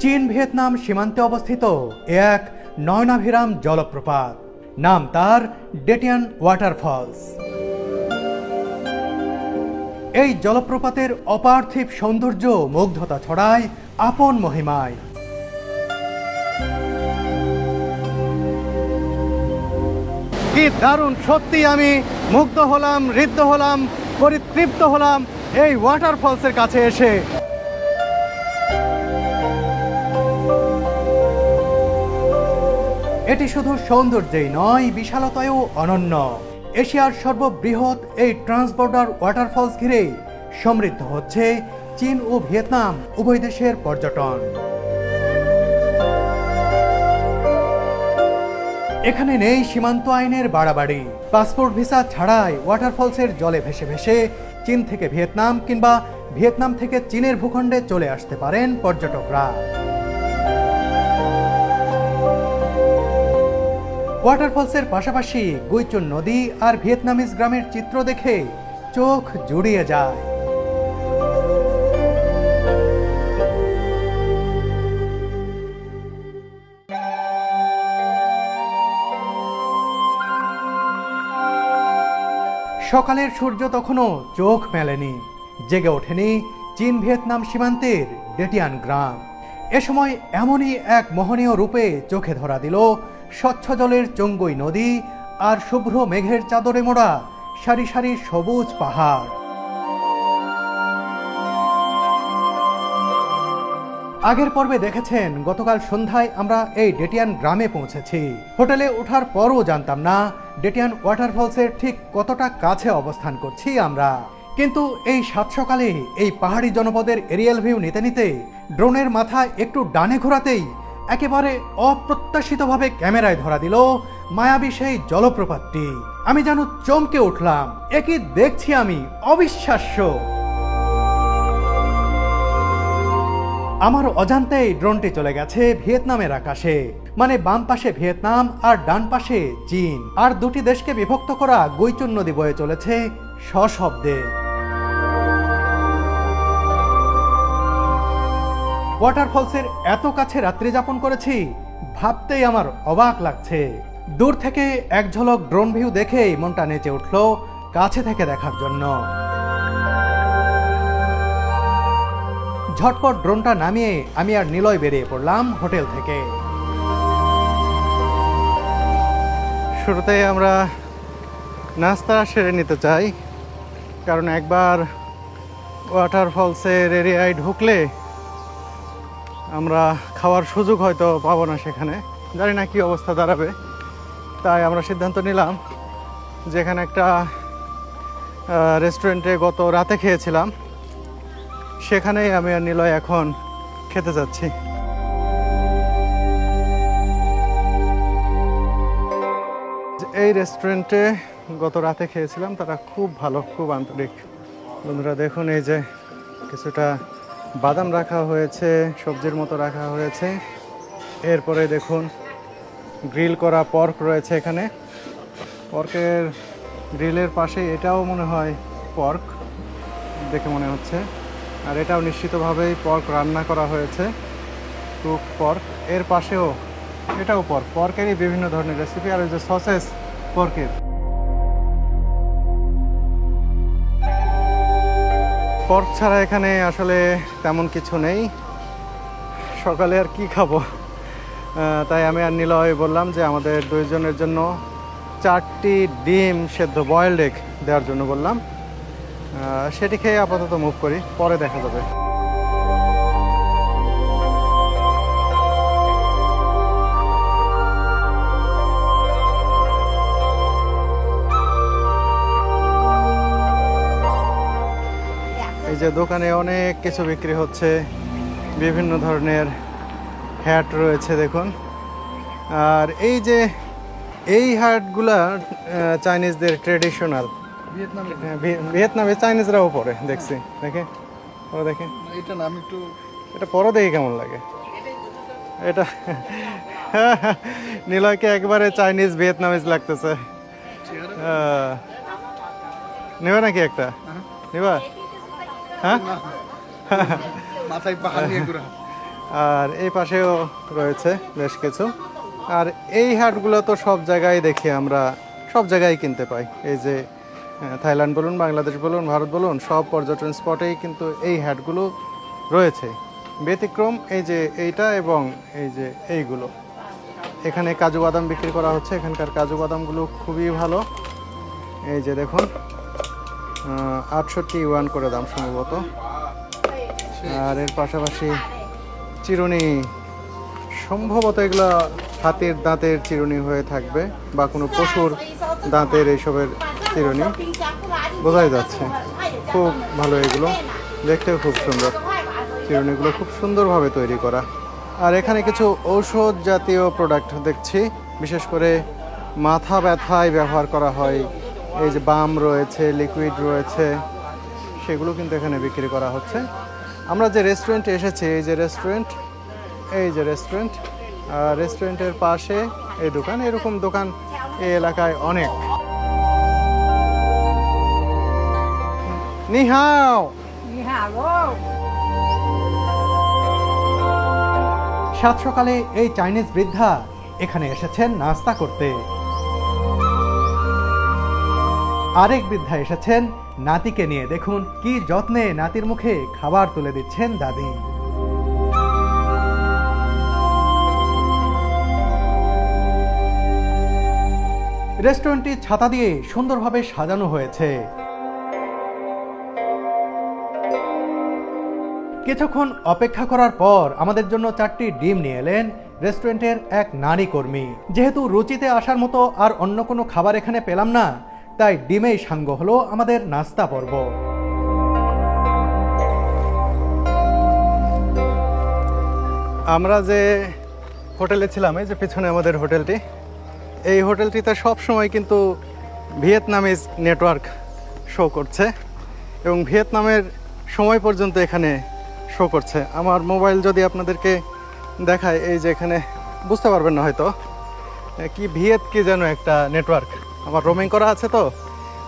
চীন ভিয়েতনাম সীমান্তে অবস্থিত এক নয়নাভিরাম জলপ্রপাত, নাম তার ডেটিয়ান ওয়াটারফলস। এই জলপ্রপাতের অপার্থিব সৌন্দর্য মুগ্ধতা ছড়ায় আপন মহিমায়। কি দারুণ! সত্যি আমি মুগ্ধ হলাম, ঋদ্ধ হলাম, পরিতৃপ্ত হলাম এই ওয়াটারফলসের কাছে এসে। এটি শুধু সৌন্দর্যেই নয়, বিশালতায়ও অনন্য। এশিয়ার সর্ববৃহৎ এই ট্রান্সবর্ডার ওয়াটারফলস ঘিরে সমৃদ্ধ হচ্ছে চীন ও ভিয়েতনাম উভয় দেশের পর্যটন। এখানে নেই সীমান্ত আইনের বাড়াবাড়ি। পাসপোর্ট ভিসা ছাড়াই ওয়াটারফলসের জলে ভেসে ভেসে চীন থেকে ভিয়েতনাম কিংবা ভিয়েতনাম থেকে চীনের ভূখণ্ডে চলে আসতে পারেন পর্যটকরা। ওয়াটারফলসের পাশাপাশি গুইচুন নদী আর ভিয়েতনামিজ গ্রামের চিত্র দেখে চোখ জুড়িয়ে যায়। সকালের সূর্য তখনও চোখ মেলেনি, জেগে ওঠেনি চীন ভিয়েতনাম সীমান্তের ডেটিয়ান গ্রাম। এ সময় এমনই এক মোহনীয় রূপে চোখে ধরা দিল স্বচ্ছ জলের চঙ্গুই নদী আর শুভ্র মেঘের চাদরে মোড়া সারি সারি সবুজ পাহাড়। আগের পর্বে দেখেছেন গতকাল সন্ধ্যায় আমরা এই ডেটিয়ান গ্রামে পৌঁছেছি। হোটেলে ওঠার পরও জানতাম না ডেটিয়ান ওয়াটারফলসের ঠিক কতটা কাছে অবস্থান করছি আমরা। কিন্তু এই সাত সকালে এই পাহাড়ি জনপদের এরিয়াল ভিউ নিতে নিতে ড্রোনের মাথা একটু ডানে ঘোরাতেই একেবারে অপ্রত্যাশিতভাবে ক্যামেরায় ধরা দিল মায়াবী সেই জলপ্রপাতটি। আমি যেন চমকে উঠলাম। এ কি দেখছি আমি! অবিশ্বাস্য! আমার অজান্তেই ড্রোনটি চলে গেছে ভিয়েতনামের আকাশে। মানে বাম পাশে ভিয়েতনাম আর ডান পাশে চীন, আর দুটি দেশকে বিভক্ত করা গুইচুন নদী বয়ে চলেছে সশব্দে। ওয়াটারফলসের এত কাছে রাত্রি যাপন করেছি ভাবতেই আমার অবাক লাগছে। দূর থেকে এক ঝলক ড্রোন ভিউ দেখেই মনটা নেচে উঠল কাছে থেকে দেখার জন্য। ঝটপট ড্রোনটা নামিয়ে আমি আর নিলয় বেরিয়ে পড়লাম হোটেল থেকে। শুরুতেই আমরা নাস্তা সেরে নিতে চাই, কারণ একবার ওয়াটারফলসের এরিয়ায় ঢুকলে আমরা খাওয়ার সুযোগ হয়তো পাবো না সেখানে। জানি না কি অবস্থা দাঁড়াবে, তাই আমরা সিদ্ধান্ত নিলাম যেখানে একটা রেস্টুরেন্টে গত রাতে খেয়েছিলাম সেখানেই আমি আর নিলয় এখন খেতে যাচ্ছি। এই রেস্টুরেন্টে গত রাতে খেয়েছিলাম, তারা খুব ভালো, খুব আন্তরিক। বন্ধুরা দেখুন, এই যে কিছুটা বাদাম রাখা হয়েছে, সবজির মতো রাখা হয়েছে। এরপরে দেখুন গ্রিল করা পর্ক রয়েছে এখানে। পর্কের গ্রিলের পাশে এটাও মনে হয় পর্ক দেখে মনে হচ্ছে, আর এটাও নিশ্চিতভাবেই পর্ক রান্না করা হয়েছে, কুক পর্ক। এর পাশেও এটাও পর্ক, পর্কেরই বিভিন্ন ধরনের রেসিপি। আর ওই যে সসেস পর্কের। পর্ক ছাড়া এখানে আসলে তেমন কিছু নেই। সকালে আর কি খাবো, তাই আমি আর নিলয় বললাম যে আমাদের দুইজনের জন্য 4টি ডিম সেদ্ধ বয়েলড এগ দেওয়ার জন্য বললাম। সেটি খেয়ে আপাতত মুভ করি, পরে দেখা যাবে। এই যে দোকানে অনেক কিছু বিক্রি হচ্ছে, বিভিন্ন ধরনের হ্যাট রয়েছে দেখুন। আর এই যে এই হ্যাটগুলা চাইনিজদের ট্রেডিশনাল। ভিয়েতনামে চাইনিজরাও পরে দেখছি, দেখে পরে দেখে এটা নাম একটু, এটা পরে দেখি কেমন লাগে। এটা নিলয়কে একবারে চাইনিজ ভিয়েতনামিজ লাগতেছে। নেবা নাকি একটা? নেবা? হ্যাঁ, মাথায় পাহাড় নিয়ে ঘোরা। আর এই পাশেও রয়েছে বেশ কিছু। আর এই হাটগুলো তো সব জায়গায় দেখি আমরা, সব জায়গায় কিনতে পাই। এই যে থাইল্যান্ড বলুন, বাংলাদেশ বলুন, ভারত বলুন, সব পর্যটন স্পটেই কিন্তু এই হাটগুলো রয়েছে। ব্যতিক্রম এই যে এইটা এবং এই যে এইগুলো। এখানে কাজু বাদাম বিক্রি করা হচ্ছে, এখানকার কাজু বাদামগুলো খুবই ভালো। এই যে দেখুন 68 ইউয়ান করে দাম সম্ভবত। আর এর পাশাপাশি চিরুনি, সম্ভবত এগুলো হাতির দাঁতের চিরুনি হয়ে থাকবে বা কোনো পশুর দাঁতের এইসবের চিরুনি, বোঝাই যাচ্ছে। খুব ভালো, এগুলো দেখতেও খুব সুন্দর। চিরুনিগুলো খুব সুন্দরভাবে তৈরি করা। আর এখানে কিছু ঔষধ জাতীয় প্রোডাক্ট দেখছি, বিশেষ করে মাথা ব্যথায় ব্যবহার করা হয়। এই যে বাম রয়েছে, লিকুইড রয়েছে, সেগুলো কিন্তু এখানে বিক্রি করা হচ্ছে। আমরা যে রেস্টুরেন্টে এসেছি, এই যে রেস্টুরেন্ট, এই যে রেস্টুরেন্ট, রেস্টুরেন্টের পাশে এই দোকান, এরকম দোকান এই এলাকায় অনেক। নি হাও। সাত সকালে এই চাইনিজ বৃদ্ধা এখানে এসেছেন নাস্তা করতে। আরেক বৃদ্ধা এসেছেন নাতিকে নিয়ে। দেখুন কি যত্নে নাতির মুখে খাবার তুলে দিচ্ছেন দাদি। রেস্টুরেন্টটি ছাতা দিয়ে সুন্দরভাবে সাজানো হয়েছে। কিছুক্ষণ অপেক্ষা করার পর আমাদের জন্য 4টি ডিম নিয়ে এলেন রেস্টুরেন্টের এক নারী কর্মী। যেহেতু রুচিতে আসার মতো আর অন্য কোনো খাবার এখানে পেলাম না, তাই ডিমেই সাঙ্গ হলো আমাদের নাস্তা পর্ব। আমরা যে হোটেলে ছিলাম, এই যে পিছনে আমাদের হোটেলটি, এই হোটেলটিতে সব সময় কিন্তু ভিয়েতনামিজ নেটওয়ার্ক শো করছে এবং ভিয়েতনামের সময় পর্যন্ত এখানে শো করছে। আমার মোবাইল যদি আপনাদেরকে দেখায়, এই যে এখানে বুঝতে পারবেন না হয়তো, কি ভিয়েত কি যেন একটা নেটওয়ার্ক আমার রোমিং করা আছে, তো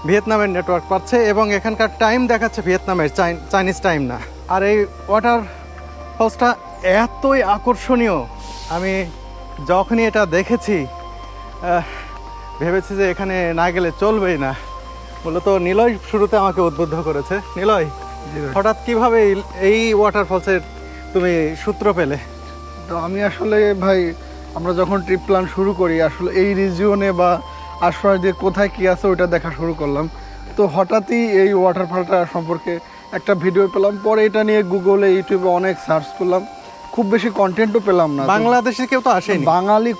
ভিয়েতনামের নেটওয়ার্ক পাচ্ছে এবং এখানকার টাইম দেখাচ্ছে ভিয়েতনামের, চাইনিজ টাইম না। আর এই ওয়াটার ফলসটা এতই আকর্ষণীয়, আমি যখনই এটা দেখেছি ভেবেছি যে এখানে না গেলে চলবেই না। মূলত নিলয় শুরুতে আমাকে উদ্বুদ্ধ করেছে। নিলয়, হঠাৎ কিভাবে এই ওয়াটারফলসের তুমি সূত্র পেলে? তো আমি আসলে ভাই, আমরা যখন ট্রিপ প্ল্যান শুরু করি, আসলে এই রিজিয়নে বা আশপাশ দিয়ে কোথায় কী আছে ওইটা দেখা শুরু করলাম। তো হঠাৎই এই ওয়াটারফলটা সম্পর্কে একটা ভিডিও পেলাম, পরে এটা নিয়ে গুগলে, ইউটিউবে অনেক সার্চ করলাম, খুব বেশি কন্টেন্টও পেলাম না। বাংলাদেশে কেউ তো আসেনি,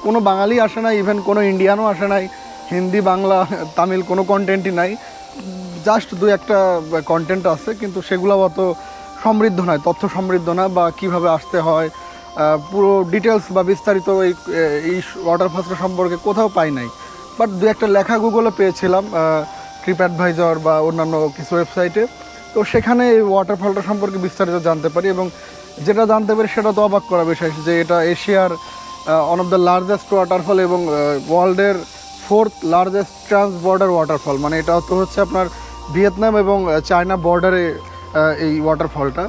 কোনো বাঙালি আসে নাই, ইভেন কোনো ইন্ডিয়ানও আসে নাই, হিন্দি, বাংলা, তামিল কোনো কন্টেন্টই নাই। জাস্ট 2-1টা কন্টেন্ট আছে, কিন্তু সেগুলো অত সমৃদ্ধ নয়, তথ্য সমৃদ্ধ না, বা কিভাবে আসতে হয় পুরো ডিটেলস বা বিস্তারিত এই ওয়াটারফলসটা সম্পর্কে কোথাও পাই নাই। বাট 2-1টা লেখা গুগলে পেয়েছিলাম, ট্রিপ অ্যাডভাইজার বা অন্যান্য কিছু ওয়েবসাইটে। তো সেখানে এই ওয়াটারফলটা সম্পর্কে বিস্তারিত জানতে পারি, এবং যেটা জানতে পারি সেটা তো অবাক করা বিষয় যে এটা এশিয়ার one of the largest waterfall এবং ওয়ার্ল্ডের 4th largest trans border waterfall. মানে এটা তো হচ্ছে আপনার ভিয়েতনাম এবং চায়না বর্ডারে এই ওয়াটারফলটা।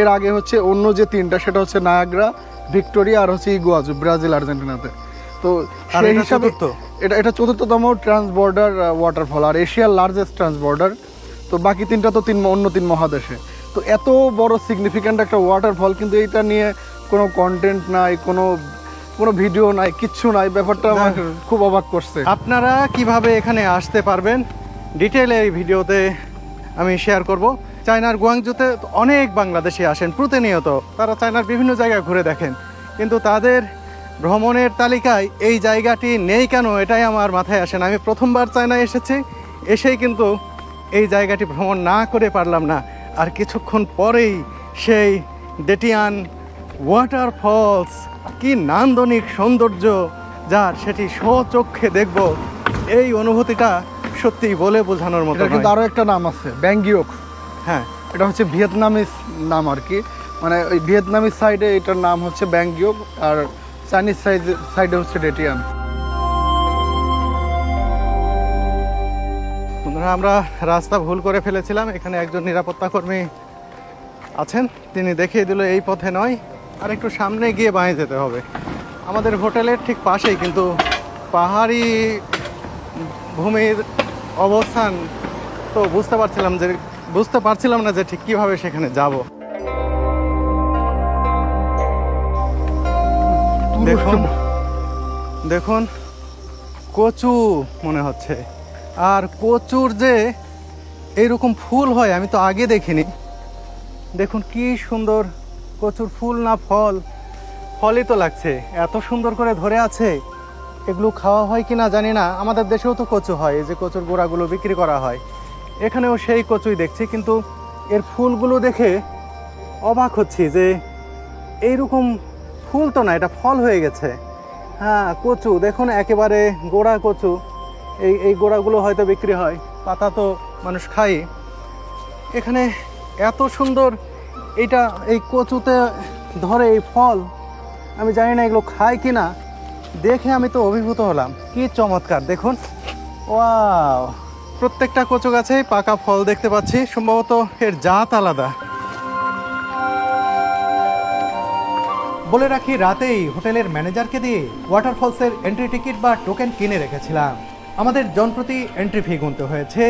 এর আগে হচ্ছে অন্য যে 3টা, সেটা হচ্ছে নায়াগ্রা, ভিক্টোরিয়া আর হচ্ছে ইগুয়াজু, ব্রাজিল, আর্জেন্টিনাতে। তো সেই হিসাবে এটা 4র্থতম ট্রান্স বর্ডার ওয়াটারফল আর এশিয়ার লার্জেস্ট ট্রান্স বর্ডার। তো বাকি 3টা তো অন্য 3 মহাদেশে। তো এত বড় সিগনিফিক্যান্ট একটা ওয়াটারফল, কিন্তু এইটা নিয়ে কোনো কন্টেন্ট নাই, কোনো ভিডিও নাই, কিচ্ছু নাই। ব্যাপারটা আমার খুব অবাক করছে। আপনারা কিভাবে এখানে আসতে পারবেন ডিটেইলে এই ভিডিওতে আমি শেয়ার করব। চায়নার গুয়াংজুতে অনেক বাংলাদেশি আসেন প্রতিনিয়ত, তারা চায়নার বিভিন্ন জায়গায় ঘুরে দেখেন, কিন্তু তাদের ভ্রমণের তালিকায় এই জায়গাটি নেই কেন, এটাই আমার মাথায় আসে না। আমি প্রথমবার চায়নায় এসেছি, এসেই কিন্তু এই জায়গাটি ভ্রমণ না করে পারলাম না। আর কিছুক্ষণ পরেই সেই ডেটিয়ান ওয়াটারফলস, কি নান্দনিক সৌন্দর্য, যার সেটি স্বচক্ষে দেখব, এই অনুভূতিটা সত্যি বলে বোঝানোর মতো নয়। কিন্তু আরও একটা নাম আছে, ব্যাংগিওক। হ্যাঁ, এটা হচ্ছে ভিয়েতনামিজ নাম আর কি, মানে ওই ভিয়েতনামিজ সাইডে এটার নাম হচ্ছে ব্যাংগিওক, আর চাইনিজ সাইডে হচ্ছে ডেটিয়ান। বন্ধুরা, আমরা রাস্তা ভুল করে ফেলেছিলাম। এখানে একজন নিরাপত্তা কর্মী আছেন, তিনি দেখিয়ে দিল এই পথে নয়, আর একটু সামনে গিয়ে বাঁয়ে যেতে হবে। আমাদের হোটেলের ঠিক পাশেই, কিন্তু পাহাড়ি ভূমির অবস্থান তো বুঝতে পারছিলাম না যে ঠিক কীভাবে সেখানে যাব। দেখুন দেখুন, কচু মনে হচ্ছে। আর কচুর যে এইরকম ফুল হয় আমি তো আগে দেখিনি। দেখুন কি সুন্দর, কচুর ফুল না ফল, ফলই তো লাগছে, এত সুন্দর করে ধরে আছে। এগুলো খাওয়া হয় কি না জানি না। আমাদের দেশেও তো কচু হয়, এই যে কচুর গোড়াগুলো বিক্রি করা হয়, এখানেও সেই কচুই দেখছি, কিন্তু এর ফুলগুলো দেখে অবাক হচ্ছি যে এইরকম ফুল তো না, এটা ফল হয়ে গেছে। হ্যাঁ, কচু দেখুন, একেবারে গোড়া কচু। এই গোড়াগুলো হয়তো বিক্রি হয়, পাতা তো মানুষ খায়। এখানে এত সুন্দর এটা, এই কচুতে ধরে এই ফল, আমি জানি না এগুলো খায় কি না, দেখে আমি তো অভিভূত হলাম। কি চমৎকার দেখুন, ওয়াও! প্রত্যেকটা কচু গাছেই পাকা ফল দেখতে পাচ্ছি, সম্ভবত এর জাত আলাদা। বলে রাখি, রাতেই হোটেলের ম্যানেজারকে দিয়ে ওয়াটারফলসের এন্ট্রি টিকিট বা টোকেন কিনে রেখেছিলাম। আমাদের জনপ্রতি এন্ট্রি ফি গুনতে হয়েছে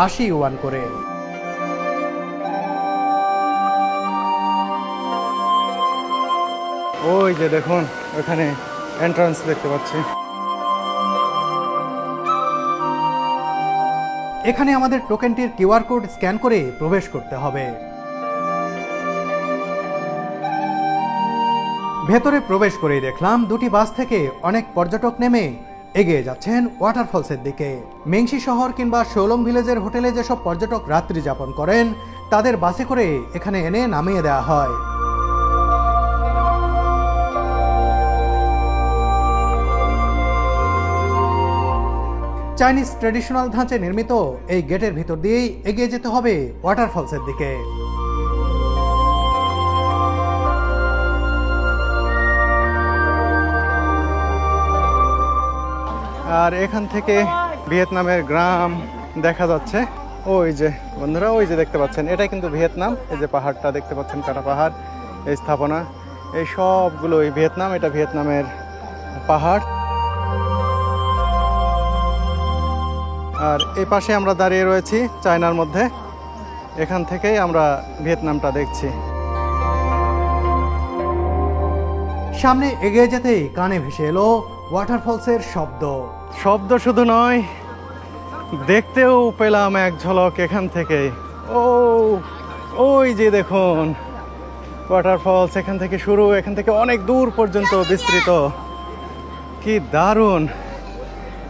80 ইউয়ান করে। ওই যে দেখুন, ওখানে এন্ট্রান্স দেখতে পাচ্ছি। এখানে আমাদের টোকেনটির কিউআর কোড স্ক্যান করে প্রবেশ করতে হবে। ভেতরে প্রবেশ করেই দেখলাম দুটি বাস থেকে অনেক পর্যটক নেমে এগিয়ে যাচ্ছেন ওয়াটারফলসের দিকে। মেংশি শহর কিংবা শোলং ভিলেজের হোটেলে যেসব পর্যটক রাত্রি যাপন করেন, তাদের বাসে করে এখানে এনে নামিয়ে দেওয়া হয়। চাইনিজ ট্র্যাডিশনাল ধাঁচে নির্মিত এই গেটের ভিতর দিয়েই এগিয়ে যেতে হবে ওয়াটারফলসের দিকে। আর এখান থেকে ভিয়েতনামের গ্রাম দেখা যাচ্ছে। ওই যে বন্ধুরা, ওই যে দেখতে পাচ্ছেন, এটাই কিন্তু ভিয়েতনাম। এই যে পাহাড়টা দেখতে পাচ্ছেন, কাটা পাহাড়, এই স্থাপনা, এই সবগুলোই ভিয়েতনাম। এটা ভিয়েতনামের পাহাড়। আর এই পাশে আমরা দাঁড়িয়ে রয়েছি চায়নার মধ্যে, এখান থেকেই আমরা ভিয়েতনামটা দেখছি। সামনে এগিয়ে যেতেই কানে ভেসে এলো ওয়াটারফলসের শব্দ। শব্দ শুধু নয়, দেখতেও পেলাম এক ঝলক এখান থেকে। ওই যে দেখুন ওয়াটারফলস, এখান থেকে শুরু, এখান থেকে অনেক দূর পর্যন্ত বিস্তৃত। কি দারুণ,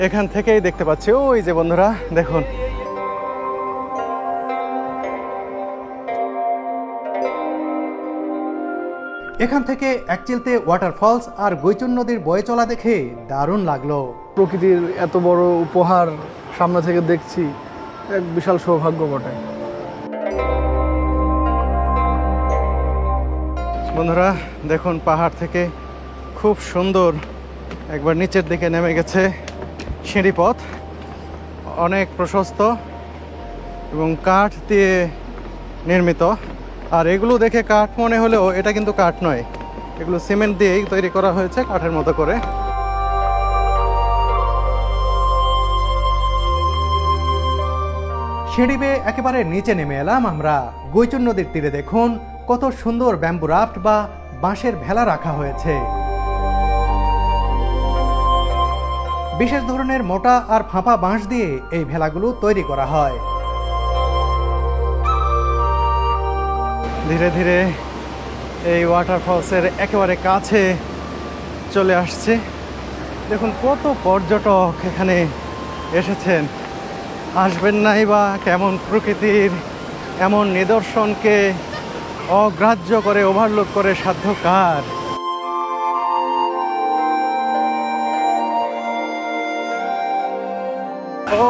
এখান থেকেই দেখতে পাচ্ছি। ওই যে বন্ধুরা দেখুন, এখান থেকে একচিলতে ওয়াটারফলস আর গৈচুন নদীর বয়ে চলা দেখে দারুণ লাগলো। প্রকৃতির এত বড় উপহার সামনে থেকে দেখছি, এক বিশাল সৌভাগ্য বটে। বন্ধুরা দেখুন, পাহাড় থেকে খুব সুন্দর একবার নিচের দিকে নেমে গেছে সিঁড়িপথ, অনেক প্রশস্ত এবং কাঠ দিয়ে নির্মিত। আর এগুলো দেখে কাঠ মনে হলেও এটা কিন্তু কাঠ নয়, এগুলো সিমেন্ট দিয়েই তৈরি করা হয়েছে, কাঠের মতো করে। সিঁড়ি বেয়ে একেবারে নিচে নেমে এলাম আমরা। গৈচুন নদীর তীরে দেখুন কত সুন্দর ব্যাম্বু রাফট বা বাঁশের ভেলা রাখা হয়েছে। বিশেষ ধরনের মোটা আর ফাঁপা বাঁশ দিয়ে এই ভেলাগুলো তৈরি করা হয়। ধীরে ধীরে এই ওয়াটারফলসের একেবারে কাছে চলে আসছে। দেখুন কত পর্যটক এখানে এসেছেন, আসবেন নাই বা কেমন প্রকৃতির এমন নিদর্শনকে অগ্রাহ্য করে, ওভারলুক করে সাধ্য কার। ও,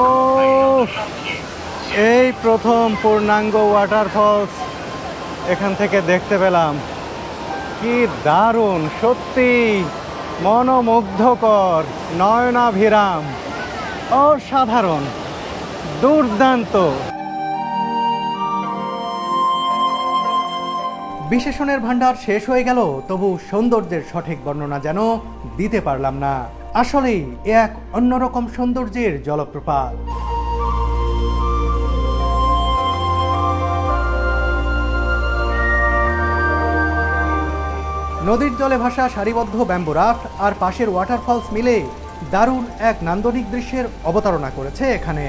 এই প্রথম পূর্ণাঙ্গ ওয়াটারফলস এখান থেকে দেখতে পেলাম। কি দারুণ, সত্যি মনোমুগ্ধকর, নয়নাভিরাম, অসাধারণ, দুর্দান্ত। বিশেষণের ভান্ডার শেষ হয়ে গেল, তবু সৌন্দর্যের সঠিক বর্ণনা যেন দিতে পারলাম না। আসলেই এ এক অন্যরকম সৌন্দর্যের জলপ্রপাত। নদীর জলে ভাসা সারিবদ্ধ ব্যাম্বু রাফট আর পাশের ওয়াটারফলস মিলে দারুণ এক নান্দনিক দৃশ্যের অবতারণা করেছে এখানে।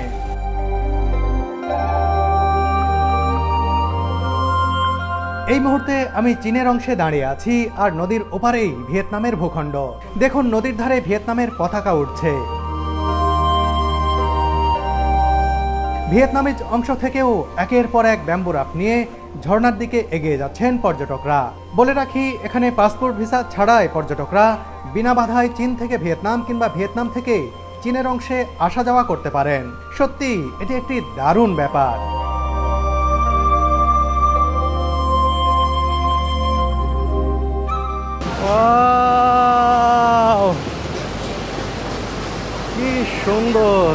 এই মুহূর্তে আমি চীনের অংশে দাঁড়িয়ে আছি, আর নদীর ওপারেই ভিয়েতনামের ভূখণ্ড। দেখুন, নদীর ধারে ভিয়েতনামের পতাকা উঠছে। ভিয়েতনামিজ অংশ থেকেও একের পর এক ব্যাম্বু রাফট নিয়ে ঝর্ণার দিকে এগিয়ে যাচ্ছেন পর্যটকরা। বলে রাখি, এখানে পাসপোর্ট ভিসা ছাড়াই পর্যটকরা বিনা বাধায় চীন থেকে ভিয়েতনাম কিংবা ভিয়েতনাম থেকে চীনের অংশে আসা যাওয়া করতে পারেন। সত্যি এটি একটি দারুণ ব্যাপার। ওয়াও, কি সুন্দর!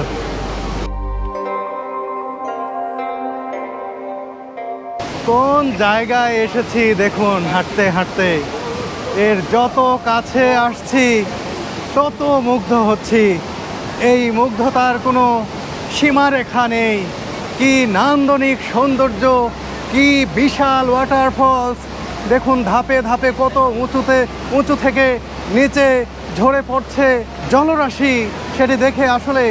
কোন জায়গায় এসেছি দেখুন, হাঁটতে হাঁটতে এর যত কাছে আসছি তত মুগ্ধ হচ্ছি। এই মুগ্ধতার কোনো সীমারেখা নেই। কি নান্দনিক সৌন্দর্য, কি বিশাল ওয়াটারফলস! দেখুন, ধাপে ধাপে কত উঁচু থেকে নিচে ঝরে পড়ছে জলরাশি, সেটি দেখে আসলে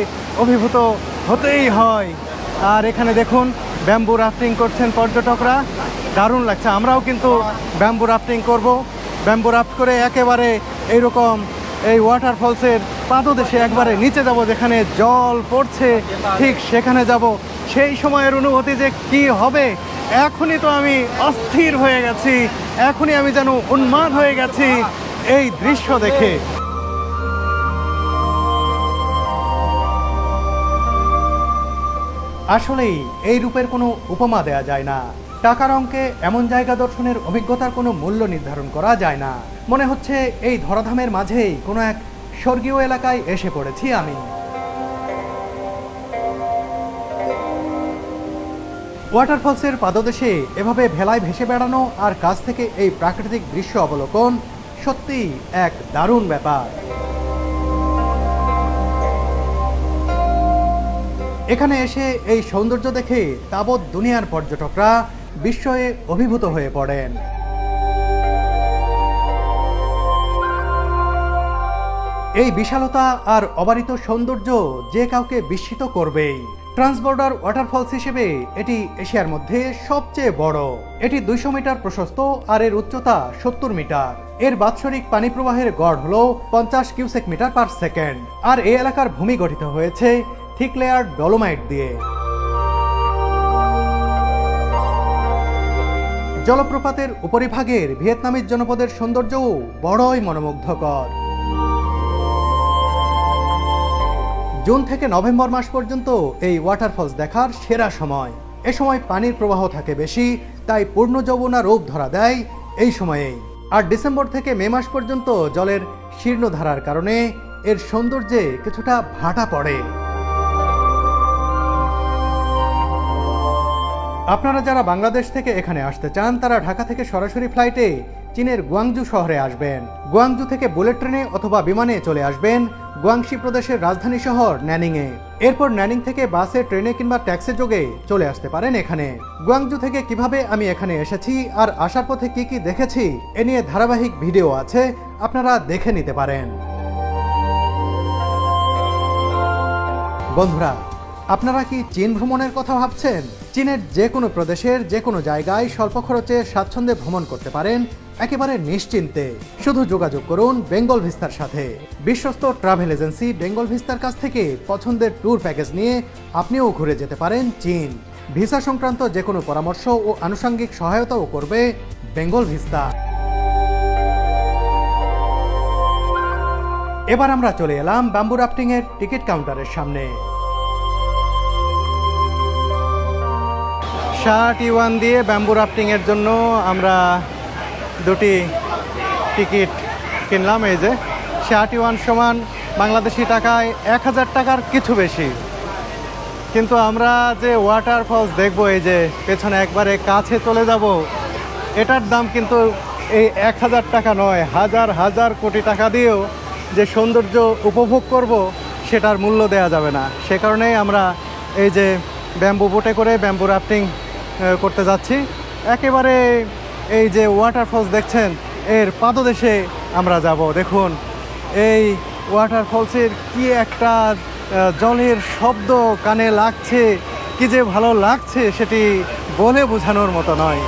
অভিভূত হতেই হয়। আর এখানে দেখুন, ব্যাম্বু রাফটিং করছেন পর্যটকরা, দারুণ লাগছে। আমরাও কিন্তু ব্যাম্বু রাফটিং করব। ব্যাম্বু রাফট করে একেবারে এইরকম এই ওয়াটারফলসের পাদদেশে একবারে নিচে যাব, যেখানে জল পড়ছে, ঠিক সেখানে যাব। সেই সময়ের অনুভূতি যে কি হবে, এখনই তো আমি অস্থির হয়ে গেছি, এখনই আমি যেন উন্মাদ হয়ে গেছি এই দৃশ্য দেখে। আসলেই এই রূপের কোনো উপমা দেয়া যায় না। টাকার অঙ্কে এমন জায়গা দর্শনের অভিজ্ঞতার কোনো মূল্য নির্ধারণ করা যায় না। মনে হচ্ছে এই ধরাধামের মাঝেই কোনো এক স্বর্গীয় এলাকায় এসে পড়েছি আমি। ওয়াটারফলসের পাদদেশে এভাবে ভেলায় ভেসে বেড়ানো আর কাছ থেকে এই প্রাকৃতিক দৃশ্য অবলোকন সত্যিই এক দারুণ ব্যাপার। এখানে এসে এই সৌন্দর্য দেখে তাবৎ দুনিয়ার পর্যটকরা বিস্ময়ে অভিভূত হয়ে পড়েন। এই বিশালতা আর অবারিত সৌন্দর্য যে কাউকে বিস্মিত করবেই। ট্রান্সবর্ডার ওয়াটারফলস হিসেবে এটি এশিয়ার মধ্যে সবচেয়ে বড়। এটি 200 মিটার প্রশস্ত আর এর উচ্চতা 70 মিটার। এর বাৎসরিক পানি প্রবাহের গড় হল 50 কিউসেক মিটার পার সেকেন্ড। আর এই এলাকার ভূমি গঠিত হয়েছে থিক লেয়ার ডলোমাইট দিয়ে। জলপ্রপাতের উপরিভাগের ভিয়েতনামিজ জনপদের সৌন্দর্যও বড়ই মনোমুগ্ধকর। জুন থেকে নভেম্বর মাস পর্যন্ত এই ওয়াটারফলস দেখার সেরা সময়। এ সময় পানির প্রবাহ থাকে বেশি, তাই পূর্ণ যৌবনা রূপ ধরা দেয় এই সময়েই। আর ডিসেম্বর থেকে মে মাস পর্যন্ত জলের শীর্ণধারার কারণে এর সৌন্দর্যে কিছুটা ভাটা পড়ে। আপনারা যারা বাংলাদেশ থেকে এখানে আসতে চান, তারা ঢাকা থেকে সরাসরি ফ্লাইটে চীনের গুয়াংজু শহরে আসবেন। গুয়াংজু থেকে বুলেট ট্রেনে অথবা বিমানে চলে আসবেন গুয়াংশি প্রদেশের রাজধানী শহর ন্যানিংয়ে। এরপর ন্যানিং থেকে বাসে, ট্রেনে কিংবা ট্যাক্সি যোগে চলে আসতে পারেন এখানে। গুয়াংজু থেকে কিভাবে আমি এখানে এসেছি আর আসার পথে কি কি দেখেছি এ নিয়ে ধারাবাহিক ভিডিও আছে, আপনারা দেখে নিতে পারেন। বন্ধুরা, আপনারা কি চীন ভ্রমণের কথা ভাবছেন? চীনের যে কোনো প্রদেশের যে কোনো জায়গায় স্বল্প খরচে স্বাচ্ছন্দ্যে ভ্রমণ করতে পারেন একেবারে নিশ্চিন্তে। শুধু যোগাযোগ করুন বেঙ্গল ভিস্তার সাথে। বিশ্বস্ত ট্রাভেল এজেন্সি বেঙ্গল ভিস্তার কাছ থেকে পছন্দের ট্যুর প্যাকেজ নিয়ে আপনিও ঘুরে যেতে পারেন চীন। ভিসা সংক্রান্ত যে কোনো পরামর্শ ও আনুষঙ্গিক সহায়তাও করবে বেঙ্গল ভিস্তা। এবার আমরা চলে এলাম ব্যাম্বু রাফটিং এর টিকিট কাউন্টারের সামনে। 60 ইউয়ান দিয়ে ব্যাম্বু রাফটিংয়ের জন্য আমরা দুটি টিকিট কিনলাম। এই যে 60 ইউয়ান সমান বাংলাদেশি টাকায় 1000 টাকার কিছু বেশি। কিন্তু আমরা যে ওয়াটারফলস দেখবো, এই যে পেছনে একবারে কাছে চলে যাব, এটার দাম কিন্তু এই 1,000 টাকা নয়, হাজার হাজার কোটি টাকা দিয়েও যে সৌন্দর্য উপভোগ করব সেটার মূল্য দেওয়া যাবে না। সে কারণেই আমরা এই যে ব্যাম্বু বোটে করে ব্যাম্বু রাফটিং করতে যাচ্ছি। একেবারে এই যে ওয়াটারফলস দেখছেন এর পাদদেশে আমরা যাব। দেখুন এই ওয়াটারফলসের কি একটা জলের শব্দ কানে লাগছে, কি যে ভালো লাগছে সেটি বলে বোঝানোর মতো নয়।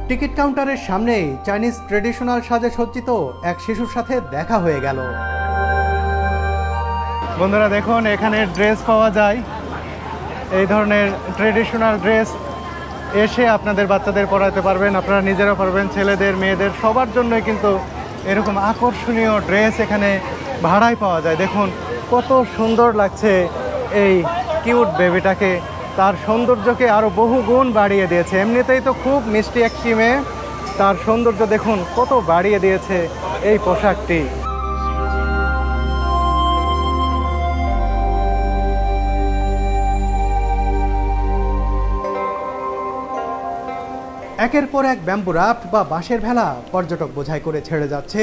টিকিট কাউন্টারের সামনেই চাইনিজ ট্রেডিশনাল সাজে সজ্জিত এক শিশুর সাথে দেখা হয়ে গেল। বন্ধুরা দেখুন এখানে ড্রেস পাওয়া যায়, এই ধরনের ট্রেডিশনাল ড্রেস এসে আপনাদের বাচ্চাদের পরাতে পারবেন, আপনারা নিজেরা পারবেন, ছেলেদের মেয়েদের সবার জন্যই কিন্তু এরকম আকর্ষণীয় ড্রেস এখানে ভাড়ায় পাওয়া যায়। দেখুন কত সুন্দর লাগছে এই কিউট বেবিটাকে, তার সৌন্দর্যকে আরও বহু গুণ বাড়িয়ে দিয়েছে। এমনিতেই তো খুব মিষ্টি একটি মেয়ে, তার সৌন্দর্য দেখুন কত বাড়িয়ে দিয়েছে এই পোশাকটি। একের পর এক ব্যাম্বু রাফট বা বাঁশের ভেলা পর্যটক বোঝাই করে ছেড়ে যাচ্ছে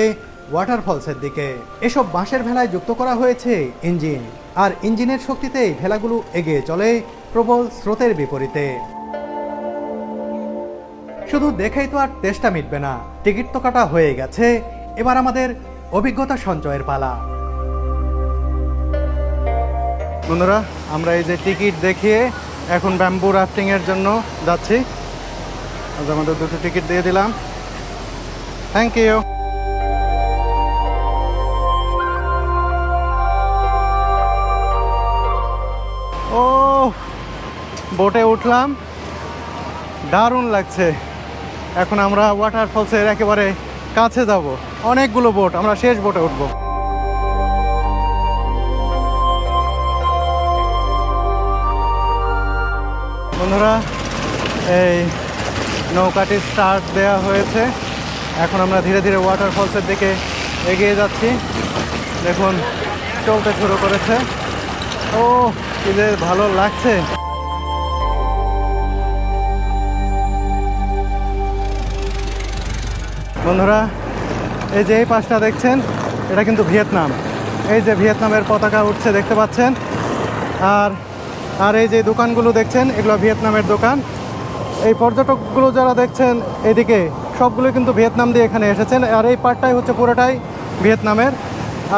ওয়াটারফলসের দিকে। এসব বাঁশের ভেলায় যুক্ত করা হয়েছে ইঞ্জিন, আর ইঞ্জিনের শক্তিতেই ভেলাগুলো এগিয়ে চলে প্রবল স্রোতের বিপরীতে। শুধু দেখেই তো আর তেষ্টা মিটবে না, টিকিট তো কাটা হয়ে গেছে, এবার আমাদের অভিজ্ঞতা সঞ্চয়ের পালা। বন্ধুরা আমরা এই যে টিকিট দেখিয়ে এখন ব্যাম্বু রাফটিংয়ের জন্য যাচ্ছি। আজ আমাদের দুটো টিকিট দিয়ে দিলাম, থ্যাংক ইউ। ও বোটে উঠলাম, দারুণ লাগছে। এখন আমরা ওয়াটারফলসের একেবারে কাছে যাব, অনেকগুলো বোট, আমরা শেষ বোটে উঠব। বন্ধুরা এই নৌকাটি স্টার্ট দেওয়া হয়েছে, এখন আমরা ধীরে ধীরে ওয়াটারফলসের দিকে এগিয়ে যাচ্ছি। দেখুন চলতে শুরু করেছে, ও কি যে ভালো লাগছে। বন্ধুরা এই যে এই পাশটা দেখছেন এটা কিন্তু ভিয়েতনাম, এই যে ভিয়েতনামের পতাকা উঠছে দেখতে পাচ্ছেন। আর আর এই যে দোকানগুলো দেখছেন এগুলো ভিয়েতনামের দোকান। এই পর্যটকগুলো যারা দেখছেন এদিকে সবগুলো কিন্তু ভিয়েতনাম দিয়ে এখানে এসেছেন, আর এই পার্টটাই হচ্ছে পুরোটাই ভিয়েতনামের।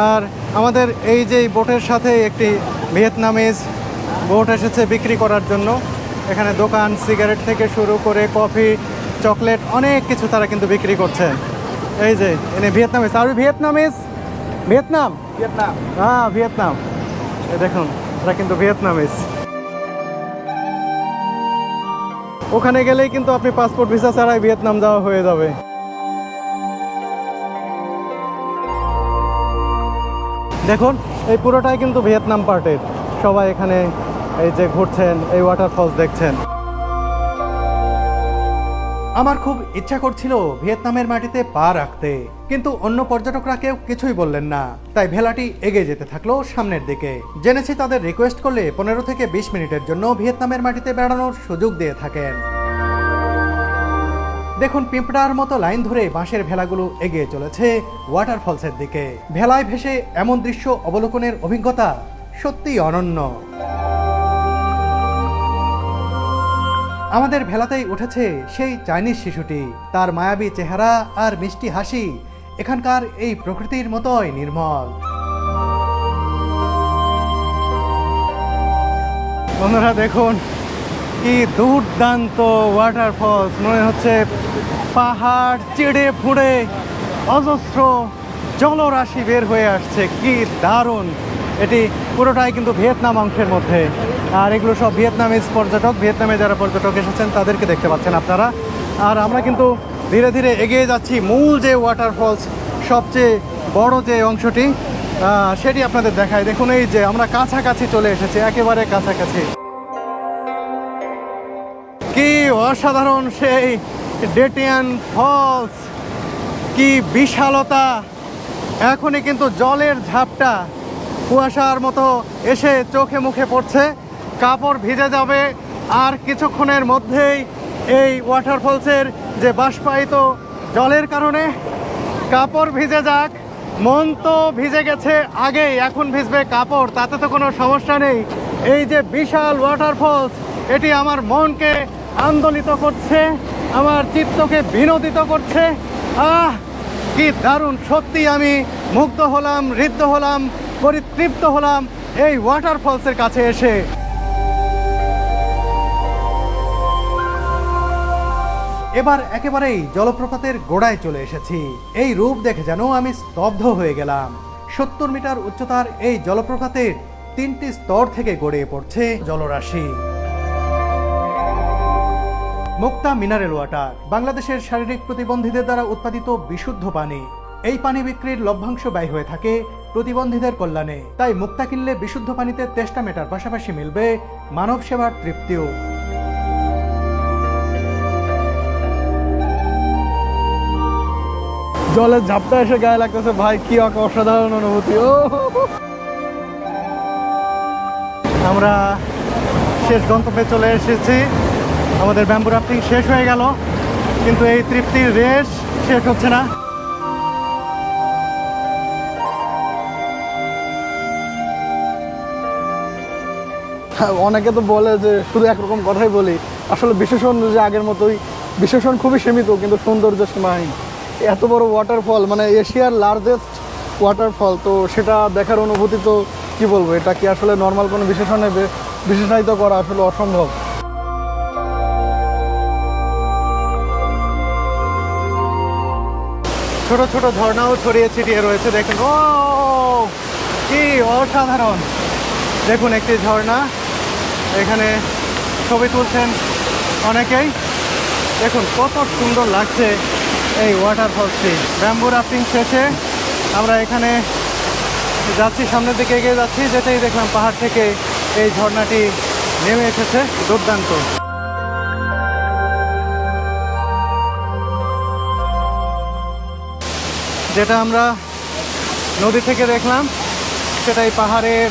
আর আমাদের এই যে বোটের সাথে একটি ভিয়েতনামিজ বোট এসেছে বিক্রি করার জন্য। এখানে দোকান, সিগারেট থেকে শুরু করে কফি, চকলেট, অনেক কিছু তারা কিন্তু বিক্রি করছে। এই যে এনে ভিয়েতনামিজ, আর ভিয়েতনামিজ ভিয়েতনাম ভিয়েতনাম হ্যাঁ ভিয়েতনাম, এই দেখুন এরা কিন্তু ভিয়েতনামিজ। ওখানে গেলেই কিন্তু আপনি পাসপোর্ট ভিসা ছাড়াই ভিয়েতনাম যাওয়া হয়ে যাবে। দেখুন এই পুরোটাই কিন্তু ভিয়েতনাম পার্টের, সবাই এখানে এই যে ঘুরছেন, এই ওয়াটারফলস দেখছেন। আমার খুব ইচ্ছা করছিল ভিয়েতনামের মাটিতে পা রাখতে, কিন্তু অন্য পর্যটকরা কেউ কিছুই বললেন না, তাই ভেলাটি এগিয়ে যেতে থাকলো সামনের দিকে। জেনেছি তাদের রিকোয়েস্ট করলে 15 থেকে 20 মিনিটের জন্য ভিয়েতনামের মাটিতে বেড়ানোর সুযোগ দিয়ে থাকেন। দেখুন পিঁপড়ার মতো লাইন ধরে বাঁশের ভেলাগুলো এগিয়ে চলেছে ওয়াটারফলসের দিকে। ভেলায় ভেসে এমন দৃশ্য অবলোকনের অভিজ্ঞতা সত্যিই অনন্য। আমাদের ভেলাতেই উঠেছে সেই চাইনিজ শিশুটি, তার মায়াবী চেহারা আর মিষ্টি হাসি এখানকার এই প্রকৃতির মতোই নির্মল। বন্ধুরা দেখুন কি দুর্দান্ত ওয়াটারফলস, মনে হচ্ছে পাহাড় চিড়ে ফুঁড়ে অজস্র জলরাশি বের হয়ে আসছে, কি দারুণ। এটি পুরোটাই কিন্তু ভিয়েতনাম অংশের মধ্যে, আর এগুলো সব ভিয়েতনামিজ পর্যটক, ভিয়েতনামে যারা পর্যটক এসেছেন তাদেরকে দেখতে পাচ্ছেন আপনারা। আর আমরা কিন্তু ধীরে ধীরে এগিয়ে যাচ্ছি মূল যে ওয়াটারফলস, সবচেয়ে বড় যে অংশটি সেটি আপনাদের দেখায়। দেখুন এই যে আমরা কাছাকাছি চলে এসেছি, একেবারে কাছাকাছি। কি অসাধারণ সেই ডেটিয়ান ফলস, কি বিশালতা। এখনই কিন্তু জলের ঝাপটা কুয়াশার মতো এসে চোখে মুখে পড়ছে, কাপড় ভিজে যাবে আর কিছুক্ষণের মধ্যেই এই ওয়াটারফলসের যে বাষ্পায়িত জলের কারণে কাপড় ভিজে যাক, মন তো ভিজে গেছে আগেই, এখন ভিজবে কাপড়, তাতে তো কোনো সমস্যা নেই। এই যে বিশাল ওয়াটারফলস, এটি আমার মনকে আন্দোলিত করছে, আমার চিত্তকে বিনোদিত করছে। কি দারুণ! সত্যি আমি মুগ্ধ হলাম, ঋদ্ধ হলাম, পরিতৃপ্ত হলাম এই ওয়াটারফলসের কাছে এসে। এবার একেবারেই জলপ্রপাতের গোড়ায় চলে এসেছি। এই রূপ দেখে যেন আমি স্তব্ধ হয়ে গেলাম। 70 মিটার উচ্চতার এই জলপ্রপাতের 3টি স্তর থেকে গড়িয়ে পড়ছে জলরাশি। মুক্তা মিনারেল ওয়াটার বাংলাদেশের শারীরিক প্রতিবন্ধীদের দ্বারা উৎপাদিত বিশুদ্ধ পানি। এই পানি বিক্রির লভ্যাংশ ব্যয় হয়ে থাকে প্রতিবন্ধীদের কল্যাণে। তাই মুক্তা কিনলে বিশুদ্ধ পানিতে তেষ্টা মেটার পাশাপাশি মিলবে মানব সেবার তৃপ্তিও। জলের ঝাপটা এসে গায়ে লাগতেছে ভাই, কি অসাধারণ অনুভূতি। ও আমরা শেষ গন্তব্যে চলে এসেছি। আমাদের ব্যাম্বু রাফটিং শেষ হয়ে গেল, কিন্তু এই তৃপ্তির রেশ শেষ হচ্ছে না। অনেকে তো বলে যে শুধু একরকম কথাই বলি, আসলে বিশেষণ যে আগের মতোই, বিশেষণ খুবই সীমিত কিন্তু সৌন্দর্য সীমাহীন। এত বড় ওয়াটারফল, মানে এশিয়ার লার্জেস্ট ওয়াটারফল, তো সেটা দেখার অনুভূতি তো কি বলবো, এটা কি আসলে নর্মাল কোনো বিশেষণে বিশেষায়িত করা আসলে অসম্ভব। ছোট ছোট ঝর্ণাও ছড়িয়ে ছিটিয়ে রয়েছে, দেখুন। ও কি অসাধারণ! দেখুন একটি ঝর্ণা, এখানে ছবি তুলছেন অনেকেই। দেখুন কত সুন্দর লাগছে এই ওয়াটারফলসটি। ব্যাম্বু রাফটিং শেষে আমরা এখানে যাচ্ছি, সামনের দিকে এগিয়ে যাচ্ছি, যেটাই দেখলাম পাহাড় থেকে এই ঝর্ণাটি নেমে এসেছে। দুর্দান্ত! যেটা আমরা নদী থেকে দেখলাম, সেটাই পাহাড়ের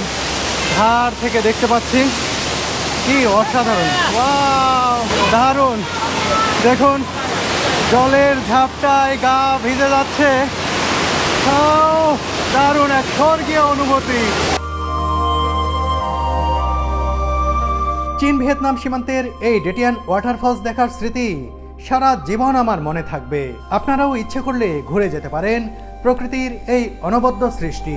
ধার থেকে দেখতে পাচ্ছি। কি অসাধারণ! ওয়াও, দারুণ! দেখুন জলের ঝাপটায় গা ভিজে যাচ্ছে। দারুণ এক স্বর্গীয় অনুভূতি। চীন ভিয়েতনাম সীমান্তের এই ডেটিয়ান ওয়াটারফলস দেখার স্মৃতি সারা জীবন আমার মনে থাকবে। আপনারাও ইচ্ছে করলে ঘুরে যেতে পারেন প্রকৃতির এই অনবদ্য সৃষ্টি।